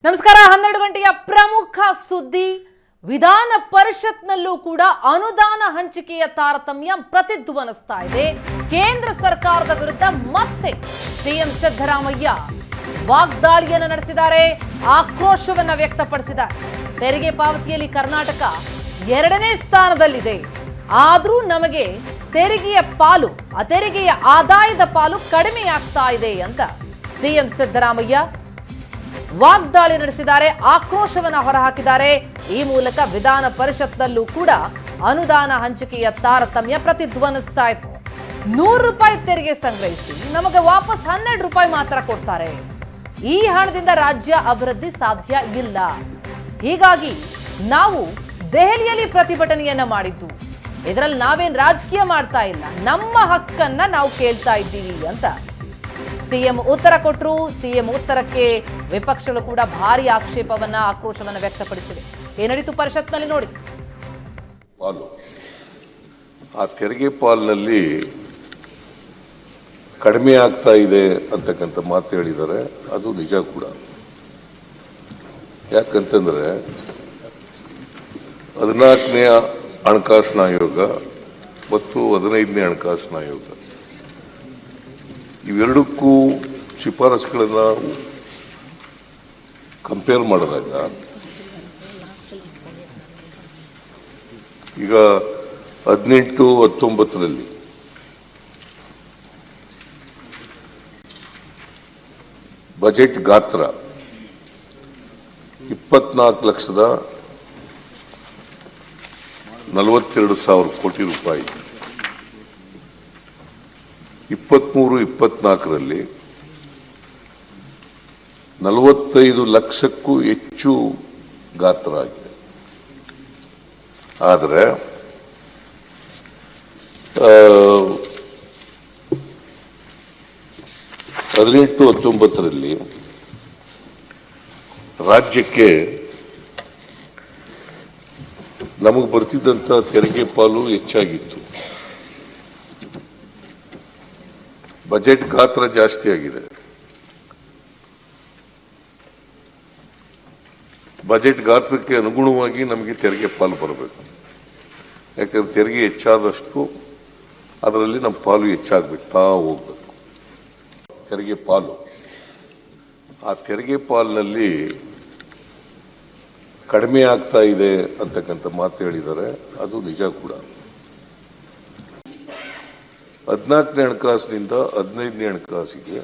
ನಮಸ್ಕಾರ 12 ಗಂಟೆಯ ಪ್ರಮುಖ ಸುದ್ದಿ ವಿಧಾನ ಪರಿಷತ್ನಲ್ಲೂ ಕೂಡ ಅನುದಾನ ಹಂಚಿಕೆಯ ತಾರತಮ್ಯ ಪ್ರತಿಧ್ವನಿಸ್ತಾ ಇದೆ ಕೇಂದ್ರ ಸರ್ಕಾರದ ವಿರುದ್ಧ ಮತ್ತೆ ಸಿಎಂ ಸಿದ್ದರಾಮಯ್ಯ ವಾಗ್ದಾಳಿಯನ್ನು ನಡೆಸಿದ್ದಾರೆ ಆಕ್ರೋಶವನ್ನ ವ್ಯಕ್ತಪಡಿಸಿದ್ದಾರೆ ತೆರಿಗೆ ಪಾವತಿಯಲ್ಲಿ ಕರ್ನಾಟಕ 2ನೇ ಸ್ಥಾನದಲ್ಲಿದೆ ಆದರೂ ನಮಗೆ ತೆರಿಗೆಯ ಪಾಲು ತೆರಿಗೆಯ ಆದಾಯದ ಪಾಲು ಕಡಿಮೆಯಾಗ್ತಾ ಇದೆ ಅಂತ ಸಿಎಂ ಸಿದ್ದರಾಮಯ್ಯ ವಾಗ್ದಾಳಿ ನಡೆಸಿದ್ದಾರೆ ಆಕ್ರೋಶವನ್ನ ಹೊರಹಾಕಿದ್ದಾರೆ ಈ ಮೂಲಕ ವಿಧಾನ ಪರಿಷತ್ನಲ್ಲೂ ಕೂಡ ಅನುದಾನ ಹಂಚಿಕೆಯ ತಾರತಮ್ಯ ಪ್ರತಿಧ್ವನಿಸ್ತಾ ಇದೆ 100 ರೂಪಾಯಿ ತೆರಿಗೆ ಸಂಗ್ರಹಿಸಿ ನಮಗೆ ವಾಪಸ್ 12 ರೂಪಾಯಿ ಮಾತ್ರ ಕೊಡ್ತಾರೆ ಈ ಹಣದಿಂದ ರಾಜ್ಯ ಅಭಿವೃದ್ಧಿ ಸಾಧ್ಯ ಇಲ್ಲ ಹೀಗಾಗಿ ನಾವು ದೆಹಲಿಯಲ್ಲಿ ಪ್ರತಿಭಟನೆಯನ್ನ ಮಾಡಿದ್ದು ಇದರಲ್ಲಿ ನಾವೇನ್ ರಾಜಕೀಯ ಮಾಡ್ತಾ ಇಲ್ಲ ನಮ್ಮ ಹಕ್ಕನ್ನ ನಾವು ಕೇಳ್ತಾ ಇದ್ದೀವಿ ಅಂತ ಸಿಎಂ ಉತ್ತರ ಕೊಟ್ಟರು ಸಿಎಂ ಉತ್ತರಕ್ಕೆ ವಿಪಕ್ಷಗಳು ಕೂಡ ಭಾರಿ ಆಕ್ಷೇಪವನ್ನ ಆಕ್ರೋಶವನ್ನ ವ್ಯಕ್ತಪಡಿಸಿವೆ ಏನಿತ್ತು ಪರಿಷತ್ನಲ್ಲಿ ನೋಡಿ ಪಾಲು ಆ ತೆರಿಗೆ ಪಾಲಿನಲ್ಲಿ ಕಡಿಮೆ ಆಗ್ತಾ ಇದೆ ಅಂತಕ್ಕಂಥ ಮಾತು ಹೇಳಿದ್ದಾರೆ ಅದು ನಿಜ ಕೂಡ ಯಾಕಂತಂದ್ರೆ 14ನೇ ಹಣಕಾಸಿನ ಆಯೋಗ ಮತ್ತು 15ನೇ ಹಣಕಾಸಿನ ಆಯೋಗ ಇವೆರಡಕ್ಕೂ ಶಿಫಾರಸುಗಳನ್ನ ಕಂಪೇರ್ ಮಾಡಿದಾಗ ಈಗ 18-19ರಲ್ಲಿ ಬಜೆಟ್ ಗಾತ್ರ 24,42,000 ಕೋಟಿ ರೂಪಾಯಿ 23-24ರಲ್ಲಿ 45 ಲಕ್ಷಕ್ಕೂ ಹೆಚ್ಚು ಗಾತ್ರ ಆಗಿದೆ ಆದರೆ 18-19ರಲ್ಲಿ ರಾಜ್ಯಕ್ಕೆ ನಮಗೆ ಬರ್ತಿದ್ದಂಥ ತೆರಿಗೆ ಪಾಲು ಹೆಚ್ಚಾಗಿತ್ತು ಬಜೆಟ್ ಗಾತ್ರ ಜಾಸ್ತಿ ಆಗಿದೆ ಬಜೆಟ್ ಗಾತ್ರಕ್ಕೆ ಅನುಗುಣವಾಗಿ ನಮಗೆ ತೆರಿಗೆ ಪಾಲು ಬರಬೇಕು ಯಾಕಂದ್ರೆ ತೆರಿಗೆ ಹೆಚ್ಚಾದಷ್ಟು ಅದರಲ್ಲಿ ನಮ್ಮ ಪಾಲು ಹೆಚ್ಚಾಗಬೇಕು ಹೋಗ್ಬೇಕು ತೆರಿಗೆ ಪಾಲು ಆ ತೆರಿಗೆ ಪಾಲಿನಲ್ಲಿ ಕಡಿಮೆ ಆಗ್ತಾ ಇದೆ ಅಂತಕ್ಕಂಥ ಮಾತು ಹೇಳಿದ್ದಾರೆ ಅದು ನಿಜ ಕೂಡ 14ನೇ ಹಣಕಾಸಿನಿಂದ 15ನೇ ಹಣಕಾಸಿಗೆ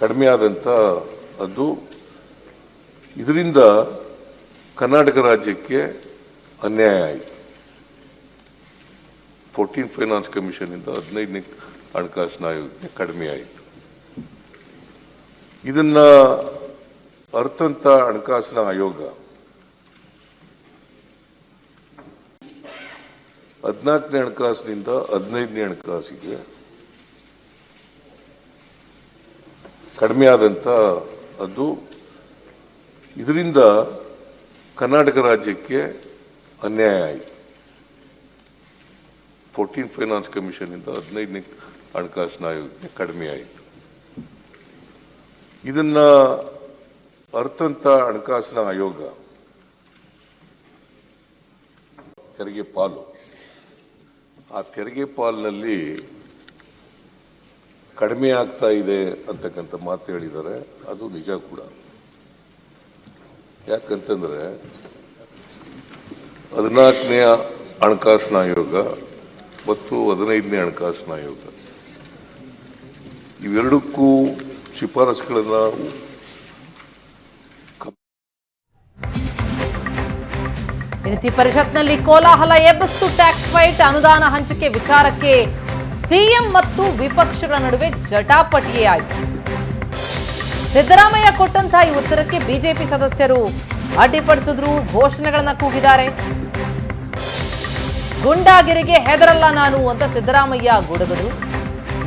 ಕಡಿಮೆ ಆದಂತ ಅದು ಇದರಿಂದ ಕರ್ನಾಟಕ ರಾಜ್ಯಕ್ಕೆ ಅನ್ಯಾಯ ಆಯಿತು 14 ಫೈನಾನ್ಸ್ ಕಮಿಷನ್ ಇಂದ 15ನೇ ಹಣಕಾಸಿನ ಆಯೋಗಕ್ಕೆ ಕಡಿಮೆ ಆಯಿತು ಇದನ್ನ ಅರ್ಥಂತ ಹಣಕಾಸಿನ ಆಯೋಗ 14ನೇ ಹಣಕಾಸಿನಿಂದ 15ನೇ ಹಣಕಾಸಿಗೆ ಕಡಿಮೆ ಆದಂತ ಅದು ಇದರಿಂದ ಕರ್ನಾಟಕ ರಾಜ್ಯಕ್ಕೆ ಅನ್ಯಾಯ ಆಯಿತು 14 ಫೈನಾನ್ಸ್ ಕಮಿಷನ್ ಇಂದ 15ನೇ ಹಣಕಾಸಿನ ಆಯೋಗಕ್ಕೆ ಕಡಿಮೆ ಆಯಿತು ಇದನ್ನ ಅರ್ಥಂತ ಹಣಕಾಸಿನ ಆಯೋಗ ತೆರಿಗೆ ಪಾಲು ಆ ತೆರಿಗೆ ಪಾಲಿನಲ್ಲಿ ಕಡಿಮೆ ಆಗ್ತಾ ಇದೆ ಅಂತಕ್ಕಂಥ ಮಾತು ಹೇಳಿದ್ದಾರೆ ಅದು ನಿಜ ಕೂಡ ಯಾಕಂತಂದ್ರೆ 14ನೇ ಹಣಕಾಸಿನ ಆಯೋಗ ಮತ್ತು 15ನೇ ಹಣಕಾಸಿನ ಆಯೋಗ ಇವೆರಡಕ್ಕೂ ಶಿಫಾರಸುಗಳನ್ನ ನೀತಿ ಪರಿಷತ್ನಲ್ಲಿ ಕೋಲಾಹಲ ಎಬ್ಬಿಸಿತು ಟ್ಯಾಕ್ಸ್ ಫೈಟ್ ಅನುದಾನ ಹಂಚಿಕೆ ವಿಚಾರಕ್ಕೆ ಸಿಎಂ ಮತ್ತು ವಿಪಕ್ಷಗಳ ನಡುವೆ ಜಟಾಪಟಿಯೇ ಆಯಿತು ಸಿದ್ದರಾಮಯ್ಯ ಕೊಟ್ಟಂತಹ ಈ ಉತ್ತರಕ್ಕೆ ಬಿಜೆಪಿ ಸದಸ್ಯರು ಅಡ್ಡಿಪಡಿಸಿದ್ರು ಘೋಷಣೆಗಳನ್ನ ಕೂಗಿದ್ದಾರೆ ಗುಂಡಾಗಿರಿಗೆ ಹೆದರಲ್ಲ ನಾನು ಅಂತ ಸಿದ್ದರಾಮಯ್ಯ ಗುಡುಗಿದ್ರು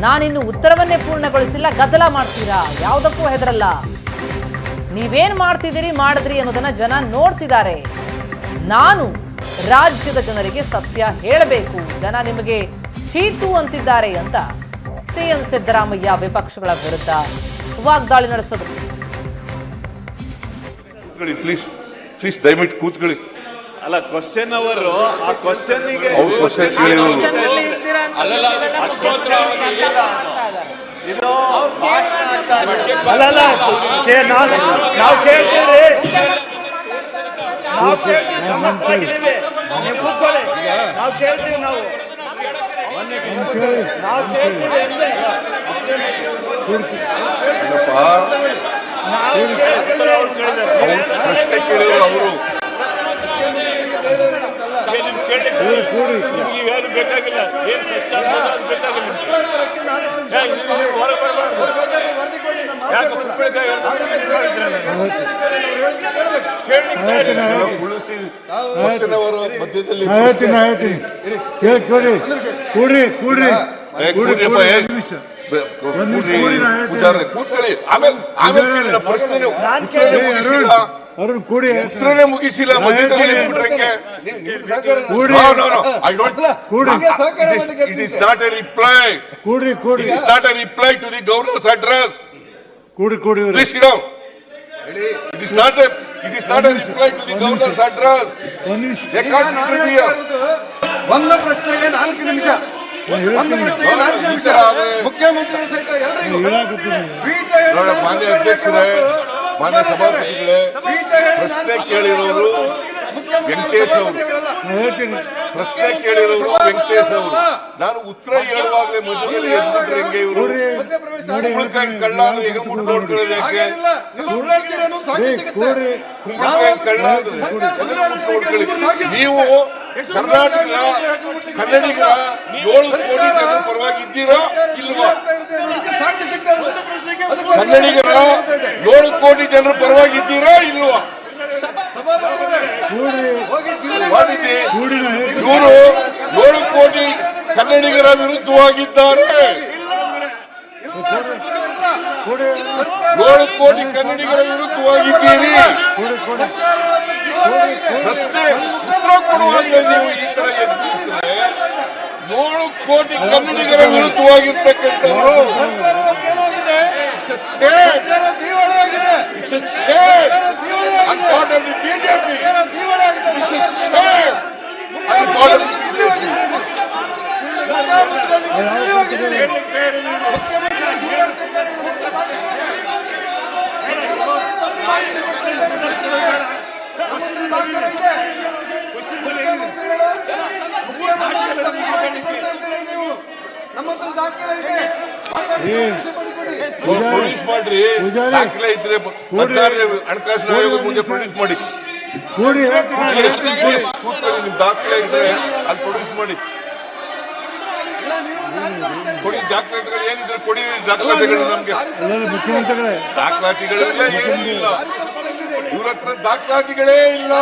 ನಾನಿನ್ನು ಉತ್ತರವನ್ನೇ ಪೂರ್ಣಗೊಳಿಸಿಲ್ಲ ಗದ್ದಲ ಮಾಡ್ತೀರಾ ಯಾವುದಕ್ಕೂ ಹೆದರಲ್ಲ ನೀವೇನ್ ಮಾಡ್ತಿದ್ದೀರಿ ಮಾಡಿದ್ರಿ ಅನ್ನೋದನ್ನ ಜನ ನೋಡ್ತಿದ್ದಾರೆ ನಾನು ರಾಜ್ಯದ ಜನರಿಗೆ ಸತ್ಯ ಹೇಳಬೇಕು ಜನ ನಿಮಗೆ ಚೀತು ಅಂತಿದ್ದಾರೆ ಅಂತ ಸಿಎಂ ಸಿದ್ದರಾಮಯ್ಯ ವಿಪಕ್ಷಗಳ ವಿರುದ್ಧ ವಾಗ್ದಾಳಿ ನಡೆಸಿದ್ರು. ಪ್ಲೀಸ್ ಪ್ಲೀಸ್ ದಯವಿಟ್ಟು ಕೂತ್ಕೊಳ್ಳಿ. ಅಲ್ಲ ಕ್ವಶನ್ ಅವರು ಆ ಕ್ವಶನ್ನಿಗೆ ಅವ್ರು ಕ್ವಶನ್ ಕೇಳಿರೋರು ಇದು ಭಾಷಣ ಆಗ್ತಾ ಇದೆ. ಅಲ್ಲಲ್ಲ ನಾವು ಕೇಳ್ತೀವಿ ನಾವು ಕೇಳ್ತೀವಿ ನೀವು ಕೂತ್ಕೊಳ್ಳಿ ನಾವು ಕೇಳ್ತೀವಿ ನಾವು ಕೇಳ್ತೀವಿ ಅಂದ್ರೆ ಪ್ರಶ್ನೆ ಕೇಳಿದ್ರು ಅವರು. ನಿಮ್ಗೆ ಏನು ಬೇಕಾಗಿಲ್ಲ ಏನ್ ಸಚ್ಚ ಬೇಕಾಗಿಲ್ಲ ಉಳಿಸಿ ಕ್ವಶನ್ ಅವರು ಮಧ್ಯದಲ್ಲಿ ಪೂಜಾರಿ ಕೂತ್ಕೊಳ್ಳಿ. ಆಮೇಲೆ ಪ್ರಶ್ನೆ ಉತ್ತರನೇ ಮುಗಿಸಿಲ್ಲ ಮಧ್ಯದಲ್ಲಿ It is not a reply. It is not a reply to the governor's address. Please sit down. It is not a reply to the governor's address. They can't interfere. ಒಂದು ಪ್ರಶ್ನೆಗೆ 4 ನಿಮಿಷ. ಒಂದು ಪ್ರಶ್ನೆಗೆ 4 ನಿಮಿಷ. ಮುಖ್ಯಮಂತ್ರಿ ಸಹಿತ ಎಲ್ಲರಿಗೂ ಮಾನ್ಯ ಅಧ್ಯಕ್ಷರೇ, ಮಾನ್ಯ ಸಭಾಪತಿಗಳೇ, ಪ್ರಶ್ನೆ ಕೇಳಿರೋರು ವೆಂಕಟೇಶ್ ಅವರು. ಪ್ರಶ್ನೆ ಕೇಳಿರೋರು ವೆಂಕಟೇಶ್ ಅವರು. ನಾನು ಉತ್ತರ ಹೇಳುವಾಗಲೇ ಮಧ್ಯದಲ್ಲಿ ಎದ್ಬಿಟ್ರೆ ಹೆಂಗೆ ಇವರು? ಕುಂಬಳಕಾಯಿ ಕಳ್ಳ ಅಂದ್ರೆ ಈಗ ಮುಟ್ಟು ನೋಡ್ಕೊಳ್ಳೋದು ಯಾಕೆ? ಕುಂಬಳಕಾಯಿ ಕಳ್ಳ ಅಂದ್ರೆ ನೀವು ಕರ್ನಾಟಕ ಕನ್ನಡಿಗ 7 ಕೋಟಿ ಜನರ ಪರವಾಗಿದ್ದೀರಾ ಇಲ್ವಾ? ಕನ್ನಡಿಗರ 7 ಕೋಟಿ ಜನರ ಪರವಾಗಿದ್ದೀರಾ ಇಲ್ವಾ? ಇವರು 7 ಕೋಟಿ ಕನ್ನಡಿಗರ ವಿರುದ್ಧವಾಗಿದ್ದಾರೆ. 7 ಕೋಟಿ ಕನ್ನಡಿಗರ ವಿರುದ್ಧವಾಗಿದ್ದೀರಿ. ಪ್ರಶ್ನೆ ಉತ್ತರ ಕೊಡುವಾಗಲೇ ನೀವು ಈ ತರ ಎದ್ದಿದ್ರೆ 7 ಕೋಟಿ ಕನ್ನಡಿಗರ ವಿರುದ್ಧವಾಗಿರ್ತಕ್ಕಂಥವರು ಬಿಜೆಪಿ ನಮ್ಮ ಹತ್ರ ದಾಖಲೆ ಇದೆ. ಪ್ರೊಡ್ಯೂಸ್ ಮಾಡ್ರಿ. ದಾಖಲೆ ಇದ್ರೆ ಹಣಕಾಸಿನ ಆಯೋಗದ ಮುಂದೆ ಪ್ರೊಡ್ಯೂಸ್ ಮಾಡಿ. ಕೂತ್ಕೊಳ್ಳಿ. ನಿಮ್ ದಾಖಲೆ ಇದ್ರೆ ಅಲ್ಲಿ ಪ್ರೊಡ್ಯೂಸ್ ಮಾಡಿ. ಕೊಡಿ ದಾಖಲಾತಿಗಳು ಏನಿದ್ರೆ ಕೊಡಿ. ದಾಖಲಾತಿಗಳು ನಮ್ಗೆ ದಾಖಲಾತಿಗಳಿಲ್ಲ, ಏನೂ ಇಲ್ಲ. ಇವ್ರ ಹತ್ರ ದಾಖಲಾತಿಗಳೇ ಇಲ್ಲ.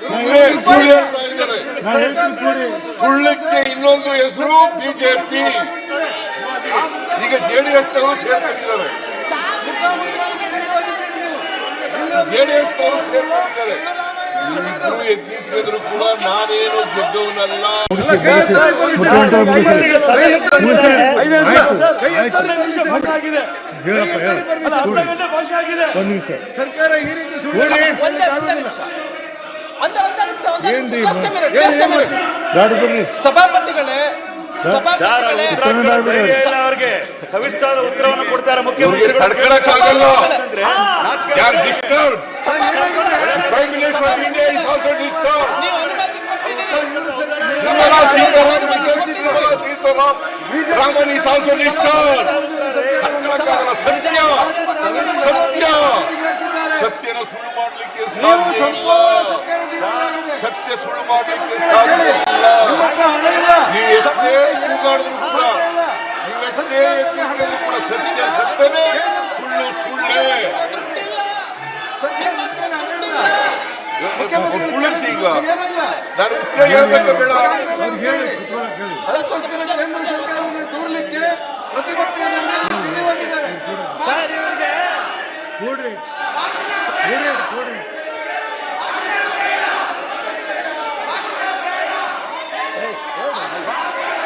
ಸುಳ್ಳು ಹೇಳ್ತಾ ಇದ್ದಾರೆ. ಸುಳ್ಳಕ್ಕೆ ಇನ್ನೊಂದು ಹೆಸರು ಬಿಜೆಪಿ. ಈಗ JDS ನವರು ಸೇರ್ಕೊಂಡಿದ್ದಾರೆ. JDS ನವರು ಸೇರ್ಕೊಂಡಿದ್ದಾರೆ. ಇಬ್ಬರು ಎದ್ದಿದ್ರು ಕೂಡ ನಾನೇನು ಗೆದ್ದವನಲ್ಲ. ಸರ್ಕಾರ ಈ ರೀತಿ ಸಭಾಪತಿಗಳೇ ಅವ್ರಿಗೆ ಸವಿಸ್ತಾರ ಉತ್ತರವನ್ನು ಕೊಡ್ತಾರೆ ಮುಖ್ಯಮಂತ್ರಿ. ತಡ್ಕೊಳಕ್ಕಾಗಲ್ಲ. ಯಾರು disturb? Prime minister of India is also disturb. Nirmala Sitharaman Raman is also disturb. ಸತ್ಯ ಸತ್ಯ ಸತ್ಯನ ಸುಳ್ಳು ಮಾಡಲಿಕ್ಕೆ ಸಾಧ್ಯ ಇಲ್ಲ. ಸತ್ಯ ಸುಳ್ಳು ಮಾಡಲಿಕ್ಕೆ ಸಾಧ್ಯ ಇಲ್ಲ. ನೀವು ಎಷ್ಟೇ ಕೂಗಾಡಿದ್ರು ಕೂಡ, ನೀವು ಎಷ್ಟೇ ಕೂಗಾಡಿದ್ರು ಕೂಡ ಸತ್ಯ ಸತ್ಯವೇ, ಸುಳ್ಳು ಸುಳ್ಳೇ. ತುಳಸಿ ಈಗ ನಾನು ಉತ್ತರ ಹೇಳ್ಬೇಕು ಬೇಡ. ಅದಕ್ಕೋಸ್ಕರ ಕೇಂದ್ರ ಸರ್ಕಾರವನ್ನು ದೂರಲಿಕ್ಕೆ ಪ್ರತಿಭಟನೆಯನ್ನು ನಿಲ್ಲಿವಾಗಿದ್ದಾರೆ.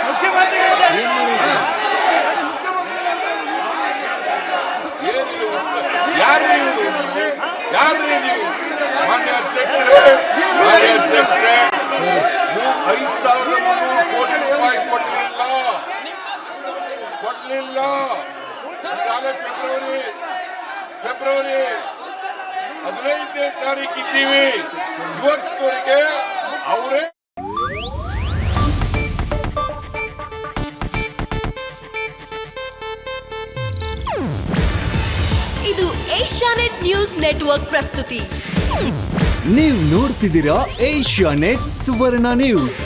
ಮುಖ್ಯಮಂತ್ರಿ ಯಾರು ನೀವು ಮಾನ್ಯ ಅಧ್ಯಕ್ಷರೇ 5,300 ಕೋಟಿ ರೂಪಾಯಿ ಕೊಡ್ಲಿಲ್ಲ. ಈಗಾಗಲೇ ಫೆಬ್ರವರಿ 15ನೇ ತಾರೀಕು ಇದ್ದೀವಿ. ಇವತ್ತವರೆಗೆ ಅವರೇ ಇದು ಏಷ್ಯಾನೆಟ್ ನ್ಯೂಸ್ ನೆಟ್ವರ್ಕ್ ಪ್ರಸ್ತುತಿ. ನೀವು ನೋಡ್ತಿದ್ದೀರಾ ಏಷ್ಯಾನೆಟ್ ಸುವರ್ಣ ನ್ಯೂಸ್.